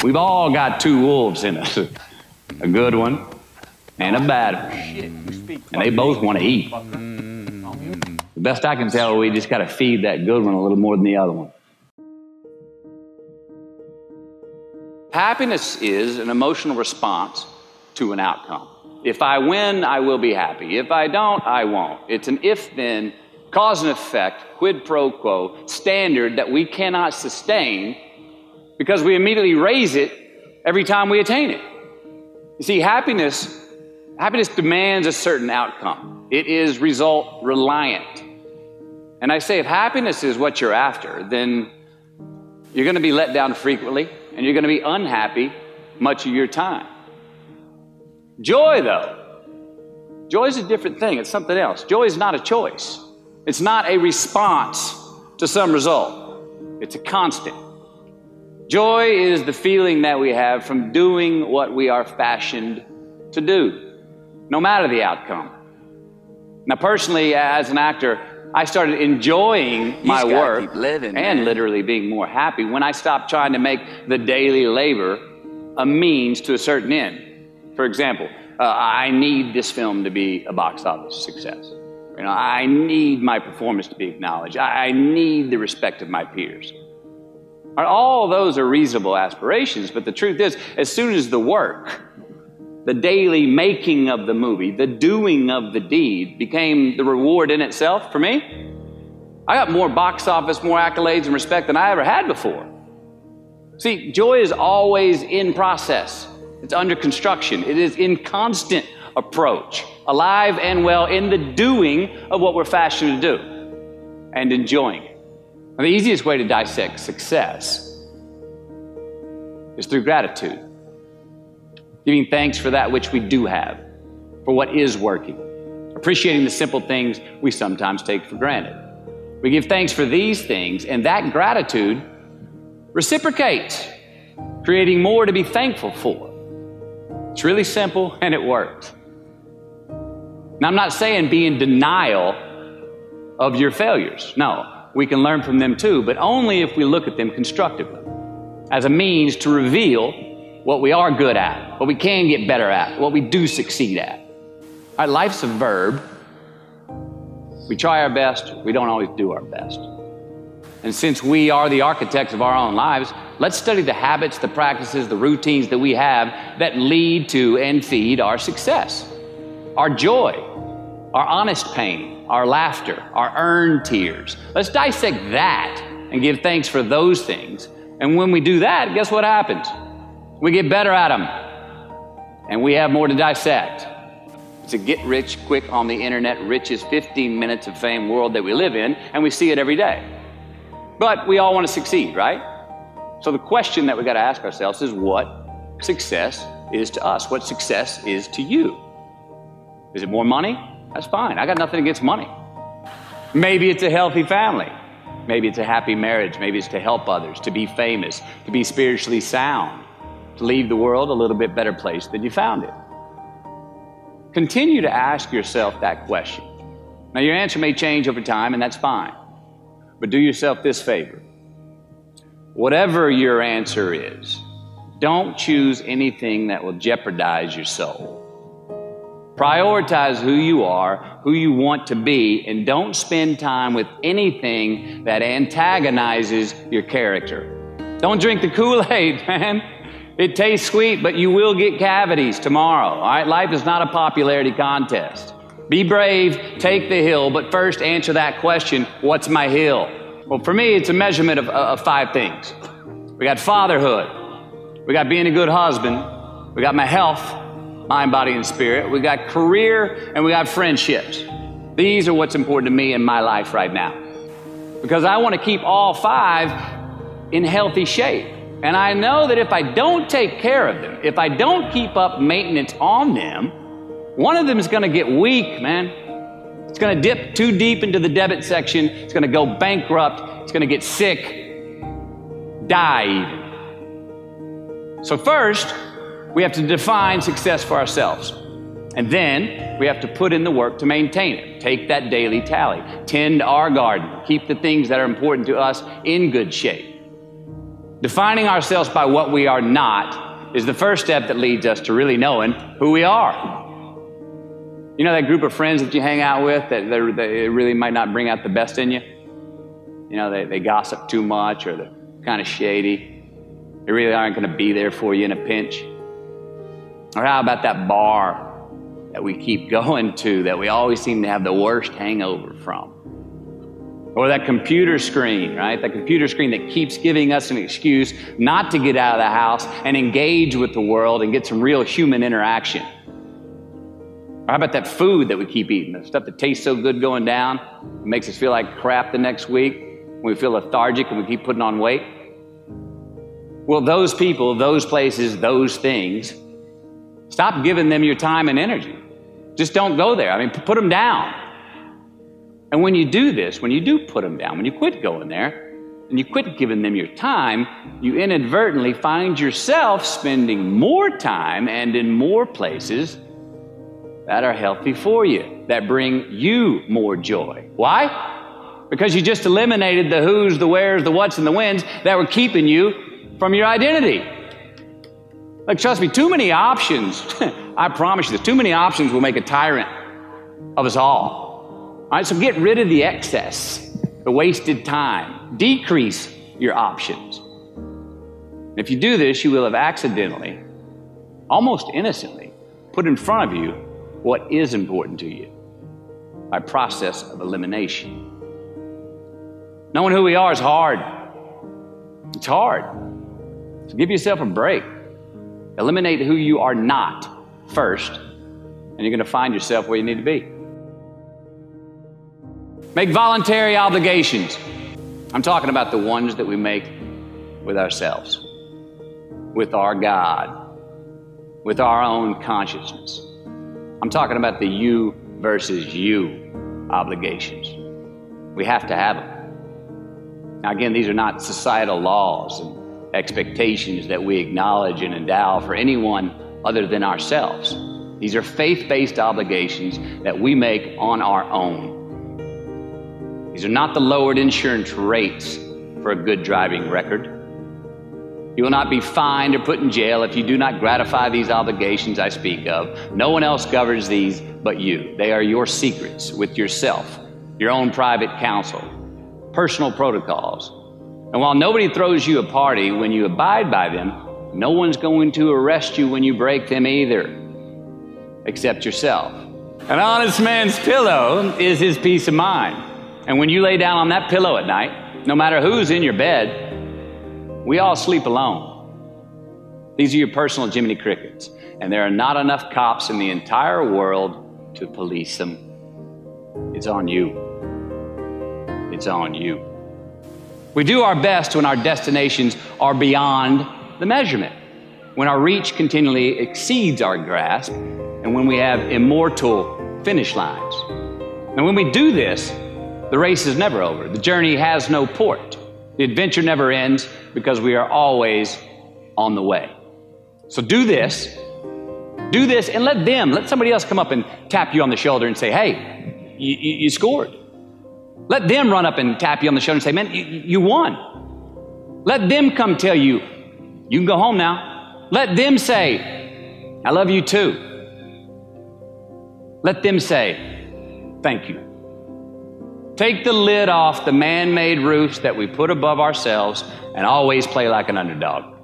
We've all got two wolves in us, a good one and a bad one, and they both want to eat. The best I can tell, we just got to feed that good one a little more than the other one. Happiness is an emotional response to an outcome. If I win, I will be happy. If I don't, I won't. It's an if-then, cause and effect, quid pro quo standard that we cannot sustain because we immediately raise it every time we attain it. You see, happiness demands a certain outcome. It is result reliant. And I say if happiness is what you're after, then you're going to be let down frequently and you're going to be unhappy much of your time. Joy, though, joy is a different thing. It's something else. Joy is not a choice. It's not a response to some result. It's a constant. Joy is the feeling that we have from doing what we are fashioned to do, no matter the outcome. Now, personally, as an actor, I started enjoying my work and literally being more happy when I stopped trying to make the daily labor a means to a certain end. For example, I need this film to be a box office success. You know, I need my performance to be acknowledged. I need the respect of my peers. All those are reasonable aspirations, but the truth is, as soon as the work, the daily making of the movie, the doing of the deed became the reward in itself for me, I got more box office, more accolades and respect than I ever had before. See, joy is always in process. It's under construction. It is in constant approach, alive and well in the doing of what we're fashioned to do and enjoying it. Now, the easiest way to dissect success is through gratitude. Giving thanks for that which we do have, for what is working. Appreciating the simple things we sometimes take for granted. We give thanks for these things, and that gratitude reciprocates, creating more to be thankful for. It's really simple, and it works. Now, I'm not saying be in denial of your failures. No, we can learn from them too, but only if we look at them constructively, as a means to reveal what we are good at, what we can get better at, what we do succeed at. All right, life's a verb. We try our best, we don't always do our best. And since we are the architects of our own lives, let's study the habits, the practices, the routines that we have that lead to and feed our success, our joy, our honest pain, our laughter, our earned tears. Let's dissect that and give thanks for those things. And when we do that, guess what happens? We get better at them, and we have more to dissect. It's a get rich quick on the internet, richest 15 minutes of fame world that we live in, and we see it every day. But we all want to succeed, right? So the question that we got to ask ourselves is what success is to us, what success is to you. Is it more money? That's fine. I got nothing against money. Maybe it's a healthy family. Maybe it's a happy marriage. Maybe it's to help others, to be famous, to be spiritually sound, to leave the world a little bit better place than you found it. Continue to ask yourself that question. Now, your answer may change over time, and that's fine. But do yourself this favor. Whatever your answer is, don't choose anything that will jeopardize your soul. Prioritize who you are, who you want to be, and don't spend time with anything that antagonizes your character. Don't drink the Kool-Aid, man. It tastes sweet, but you will get cavities tomorrow, all right? Life is not a popularity contest. Be brave, take the hill, but first answer that question, what's my hill? Well, for me, it's a measurement of 5 things. We got fatherhood. We got being a good husband. We got my health, mind, body, and spirit. We got career, and we got friendships. These are what's important to me in my life right now. Because I want to keep all 5 in healthy shape. And I know that if I don't take care of them, if I don't keep up maintenance on them, one of them is going to get weak, man. It's going to dip too deep into the debit section. It's going to go bankrupt. It's going to get sick, die even. So first, we have to define success for ourselves. And then we have to put in the work to maintain it. Take that daily tally. Tend our garden. Keep the things that are important to us in good shape. Defining ourselves by what we are not is the first step that leads us to really knowing who we are. You know that group of friends that you hang out with that they really might not bring out the best in you? You know, they gossip too much, or they're kind of shady. They really aren't going to be there for you in a pinch. Or how about that bar that we keep going to that we always seem to have the worst hangover from? Or that computer screen, right? That computer screen that keeps giving us an excuse not to get out of the house and engage with the world and get some real human interaction. Or how about that food that we keep eating, the stuff that tastes so good going down, it makes us feel like crap the next week, we feel lethargic and we keep putting on weight? Well, those people, those places, those things, stop giving them your time and energy. Just don't go there. I mean, put them down. And when you do this, when you do put them down, when you quit going there, and you quit giving them your time, you inadvertently find yourself spending more time and in more places that are healthy for you, that bring you more joy. Why? Because you just eliminated the who's, the where's, the what's, and the when's that were keeping you from your identity. Like, trust me, too many options, I promise you this, too many options will make a tyrant of us all. All right, so get rid of the excess, the wasted time. Decrease your options. And if you do this, you will have accidentally, almost innocently, put in front of you what is important to you by process of elimination. Knowing who we are is hard. It's hard. So give yourself a break. Eliminate who you are not first, and you're going to find yourself where you need to be. Make voluntary obligations. I'm talking about the ones that we make with ourselves, with our God, with our own consciousness. I'm talking about the you versus you obligations. We have to have them. Now, again, these are not societal laws and expectations that we acknowledge and endow for anyone other than ourselves. These are faith-based obligations that we make on our own. These are not the lowered insurance rates for a good driving record. You will not be fined or put in jail if you do not gratify these obligations I speak of. No one else governs these but you. They are your secrets with yourself, your own private counsel, personal protocols. And while nobody throws you a party when you abide by them, no one's going to arrest you when you break them either, except yourself. An honest man's pillow is his peace of mind. And when you lay down on that pillow at night, no matter who's in your bed, we all sleep alone. These are your personal Jiminy Crickets, and there are not enough cops in the entire world to police them. It's on you. It's on you. We do our best when our destinations are beyond the measurement, when our reach continually exceeds our grasp, and when we have immortal finish lines. And when we do this, the race is never over. The journey has no port. The adventure never ends because we are always on the way. So do this, and let somebody else come up and tap you on the shoulder and say, hey, you scored. Let them run up and tap you on the shoulder and say, man, you won. Let them come tell you, you can go home now. Let them say, I love you too. Let them say, thank you. Take the lid off the man-made roofs that we put above ourselves and always play like an underdog.